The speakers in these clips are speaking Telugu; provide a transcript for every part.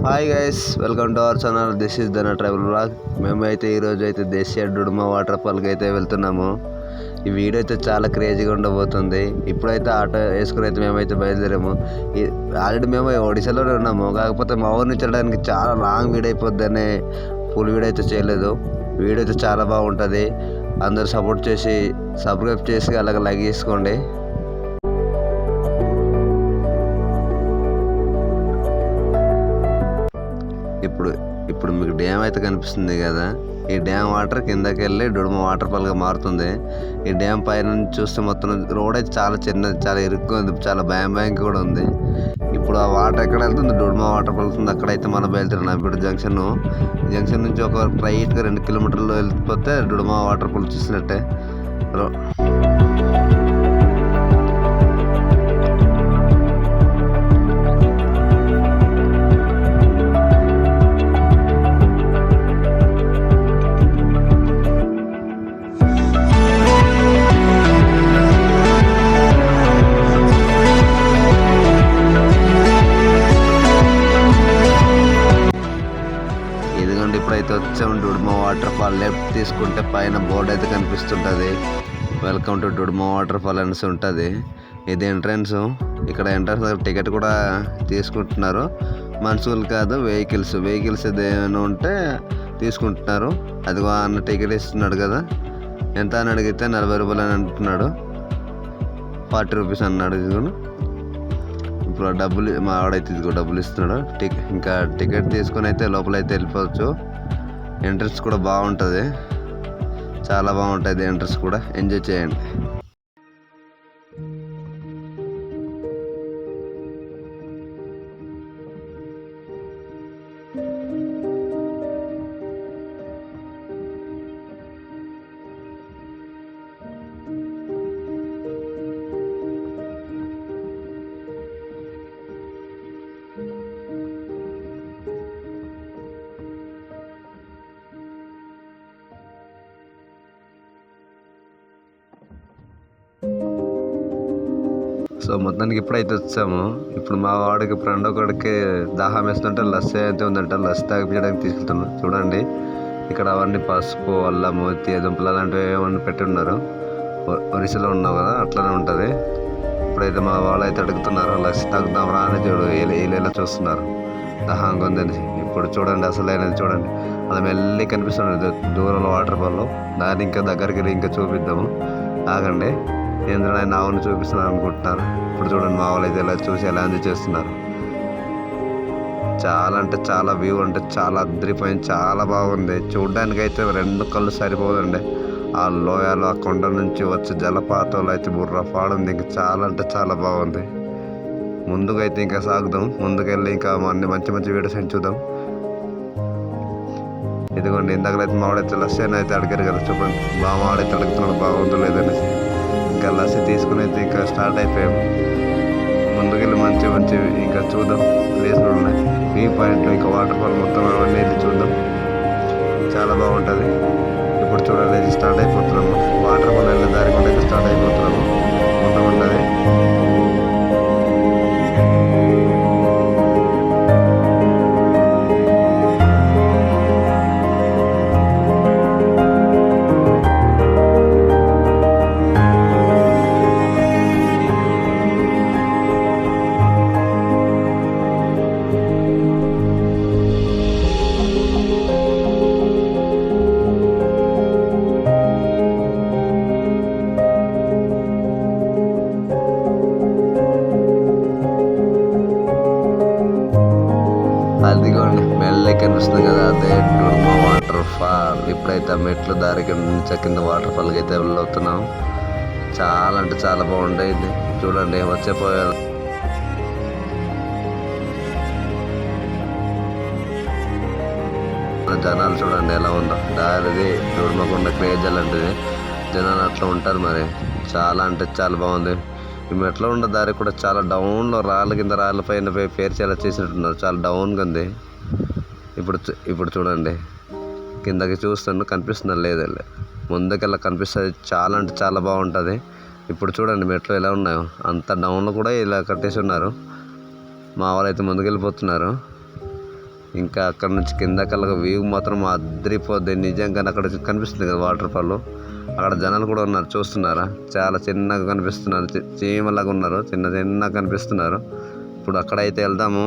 Hi guys, welcome to our channel. This is ధన ట్రావెల్ బ్లాగ్. మేమైతే ఈరోజు అయితే దేశీయ డుడుమ వాటర్ ఫాల్కి అయితే వెళ్తున్నాము. ఈ వీడియో అయితే చాలా క్రేజీగా ఉండబోతుంది. ఇప్పుడైతే ఆటో వేసుకుని అయితే మేమైతే బయలుదేరాము. ఆల్రెడీ మేము ఒడిశాలోనే ఉన్నాము, కాకపోతే మా ఊరు నుంచి వెళ్ళడానికి చాలా లాంగ్ వీడియో అయిపోద్దని ఫుల్ వీడియో అయితే చేయలేదు. వీడియో అయితే చాలా బాగుంటుంది. అందరూ సపోర్ట్ చేసి సబ్స్క్రైబ్ చేసి అలాగ లైక్ చేసుకోండి. ఇప్పుడు మీకు డ్యామ్ అయితే కనిపిస్తుంది కదా, ఈ డ్యామ్ వాటర్ కిందకి వెళ్ళి డుడుమ వాటర్ ఫాల్గా మారుతుంది. ఈ డ్యామ్ పైన నుంచి చూస్తే మొత్తం రోడ్ అయితే చాలా చిన్నది, చాలా ఇరుక్కుగా ఉంది, చాలా భయం కూడా ఉంది. ఇప్పుడు ఆ వాటర్ ఎక్కడ వెళ్తుంది, డుడుమ వాటర్ ఫాల్ వెళ్తుంది. అక్కడైతే మనం వెళ్తున్నాం. ఇప్పుడు జంక్షన్ నుంచి ఒక రైట్గా 2 కిలోమీటర్లు వెళ్ళిపోతే డుడుమ వాటర్ ఫాల్ చూసినట్టే. ఇప్పుడైతే వచ్చాము డుడుమ వాటర్ ఫాల్. లెఫ్ట్ తీసుకుంటే పైన బోర్డు అయితే కనిపిస్తుంటుంది, welcome to Duduma waterfall అనేసి ఉంటుంది. ఇది ఎంట్రన్స్. ఇక్కడ ఎంట్రన్స్ టికెట్ కూడా తీసుకుంటున్నారు. మనుషులు కాదు, వెహికల్స్ ఏదైనా ఉంటే తీసుకుంటున్నారు. అదిగో అన్న టికెట్ ఇస్తున్నాడు కదా, ఎంత అని అడిగితే 40 రూపాయలు అని అంటున్నాడు. 40 రూపీస్ అన్నాడు. ఇదిగో ఇప్పుడు డబ్బులు మా ఆవిడైతే ఇదిగో డబ్బులు ఇస్తున్నాడు. ఇంకా టికెట్ తీసుకొని అయితే లోపలైతే వెళ్ళిపోవచ్చు. ఎంట్రన్స్ కూడా బాగుంటుంది, చాలా బాగుంటుంది. ఎంట్రన్స్ కూడా ఎంజాయ్ చేయండి. సో మొత్తానికి ఇప్పుడైతే వచ్చాము. ఇప్పుడు మా వాడికి ఫ్రెండ్ ఒకడికి దాహం వేస్తుంటే లస్సీ అయితే ఉందంట, లస్సీ తాగిపించడానికి తీసుకెళ్తున్నాం. చూడండి ఇక్కడ అవన్నీ పసుపు, అల్లము, తీయదుంపలు అలాంటివి ఏమన్నా పెట్టి ఉన్నారు. ఒరిస్సాలో ఉన్నావు కదా, అట్లానే ఉంటుంది. ఇప్పుడైతే మా వాళ్ళు అయితే అడుగుతున్నారు లస్సీ తాగుదాం రా అని. చూడు ఇలా చూస్తున్నారు దాహంగా ఉందని. ఇప్పుడు చూడండి అసలైనది చూడండి, అది మెల్లి కనిపిస్తుంది దూరంలో వాటర్ ఫాల్. దాన్ని ఇంకా దగ్గరికి వెళ్ళి ఇంకా చూపిద్దాము. ఆగండి, ఏంద్రని ఆయన ఆవును చూపిస్తున్నారు అనుకుంటున్నారు. ఇప్పుడు చూడండి మా వాళ్ళు అయితే ఎలా చూసి ఎలా ఎంజాయ్ చేస్తున్నారు. చాలా అంటే చాలా వ్యూ అంటే చాలా అద్దరిపోయింది, చాలా బాగుంది. చూడడానికి అయితే 2 కళ్ళు సరిపోదండి. ఆ లోయలో ఆ కొండ నుంచి వచ్చే జలపాతంలో అయితే బుర్ర పాడుంది. ఇంకా చాలా అంటే చాలా బాగుంది. ముందుకు అయితే ఇంకా సాగుదాం. ముందుకెళ్ళి ఇంకా అన్ని మంచి వీడియోస్ అని చూద్దాం. ఇదిగోండి ఇందాకలైతే మావాడైతే లస్సీ అని అయితే అడిగారు కదా, చూడండి మావాడైతే అడుగుతున్నాడు బాగుందో లేదనేసి. ఇంకా లస్సీ తీసుకుని అయితే ఇంకా స్టార్ట్ అయిపోయాము. ముందుకెళ్ళి మంచి ఇంకా చూద్దాం ప్లేస్లు ఉన్నాయి, వ్యూ పాయింట్లు, ఇంకా వాటర్ ఫాల్ మొత్తం అవన్నీ వెళ్ళి చూద్దాం. చాలా బాగుంటుంది. ఇప్పుడు చూడండి స్టార్ట్ అయిపోతున్నాము. వాటర్ ఫాల్ వెళ్ళే దారి కూడా అయితే స్టార్ట్ అయిపోతున్నాము. ముందు ఉంటుంది. అదిగోండి మెల్లగా కనిపిస్తుంది కదా, అదే డుడుమ వాటర్ ఫాల్. ఇప్పుడైతే ఆ మెట్లు దారి నుంచి కింద వాటర్ ఫాల్కి అయితే వెళ్ళవుతున్నాం. చాలా అంటే చాలా బాగుండేది. చూడండి వచ్చేపోయారు జనాలు, చూడండి ఎలా ఉందో దారిది. డుడుమకొండ క్రేజ్ అలాంటిది, జనాలు అట్లా ఉంటారు మరి. చాలా అంటే చాలా బాగుంది. ఈ మెట్లో ఉన్న దారి కూడా చాలా డౌన్లో రాళ్ళ కింద రాళ్ళ పైన పేర్చి అలా చేసినట్టున్నారు, చాలా డౌన్గా ఉంది. ఇప్పుడు చూడండి కిందకి చూస్తుంటే కనిపిస్తుంది లేదు, ముందుకెళ్ళి కనిపిస్తుంది. చాలా అంటే చాలా బాగుంటుంది. ఇప్పుడు చూడండి మెట్లు ఎలా ఉన్నాయో, అంత డౌన్లో కూడా ఇలా కట్టేసి ఉన్నారు. మా వాళ్ళు అయితే ముందుకెళ్ళిపోతున్నారు. ఇంకా అక్కడ నుంచి కింద కల్లా వ్యూ మాత్రం అదిరిపోద్ది. నిజంగా అక్కడ కనిపిస్తుంది కదా వాటర్ ఫాల్. అక్కడ జనాలు కూడా ఉన్నారు, చూస్తున్నారా? చాలా చిన్నగా కనిపిస్తున్నారు, చీమలాగా ఉన్నారు, చిన్నగా కనిపిస్తున్నారు. ఇప్పుడు అక్కడైతే వెళ్దాము.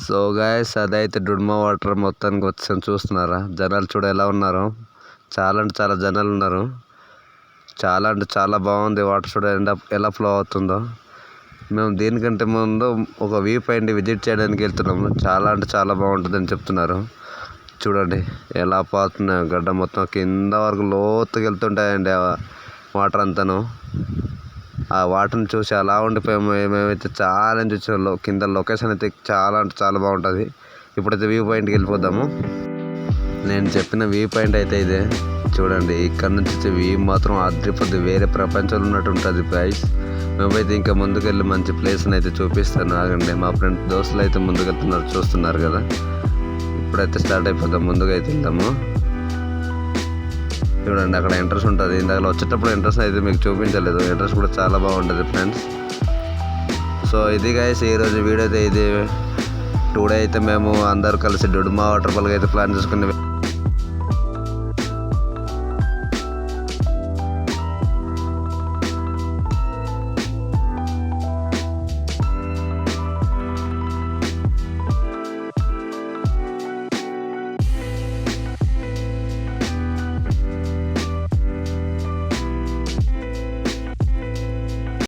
సో గాయస్, అదైతే డుడ్మా వాటర్ మొత్తానికి వచ్చాను, చూస్తున్నారా? జనాలు చూడ ఎలా ఉన్నారు. చాలా అంటే చాలా జనాలు ఉన్నారు. చాలా అంటే చాలా బాగుంది వాటర్. చూడ ఎలా ఫ్లో అవుతుందో. మేము దీనికంటే ముందు ఒక వ్యూ పాయింట్ విజిట్ చేయడానికి వెళ్తున్నాము. చాలా అంటే చాలా బాగుంటుందని చెప్తున్నారు. చూడండి ఎలా పోతున్నాయి. గడ్డ మొత్తం కింద వరకు లోతుకి వెళ్తుంటాయండి ఆ వాటర్ అంతాను. ఆ వాటర్ని చూసి అలా ఉండిపోయాము. మేమైతే చాలా చూసాము. కింద లొకేషన్ అయితే చాలా అంటే చాలా బాగుంటుంది. ఇప్పుడైతే వ్యూ పాయింట్కి వెళ్ళిపోదాము. నేను చెప్పిన వ్యూ పాయింట్ అయితే ఇదే. చూడండి, ఇక్కడ నుంచి వ్యూ మాత్రం అదిరిపోద్ది. వేరే ప్రపంచంలో ఉన్నట్టు ఉంటుంది గైస్. మేమైతే ఇంకా ముందుకెళ్ళి మంచి ప్లేస్ని అయితే చూపిస్తాను. ఆగండి, మా ఫ్రెండ్ దోస్తులు అయితే ముందుకెళ్తున్నారు, చూస్తున్నారు కదా. ఇప్పుడైతే స్టార్ట్ అయిపోతాం. ముందుగా అయితే వెళ్దాము. చూడండి, అక్కడ ఎంట్రన్స్ ఉంటుంది. ఇందాక వచ్చేటప్పుడు ఎంట్రన్స్ అయితే మీకు చూపించలేదు. ఎంట్రన్స్ కూడా చాలా బాగుంటుంది ఫ్రెండ్స్. సో ఇది గైస్ ఈరోజు వీడియో అయితే ఇది. టుడే అయితే మేము అందరు కలిసి డుడ్మా వాటర్ ఫాల్కి అయితే ప్లాన్ చేసుకుని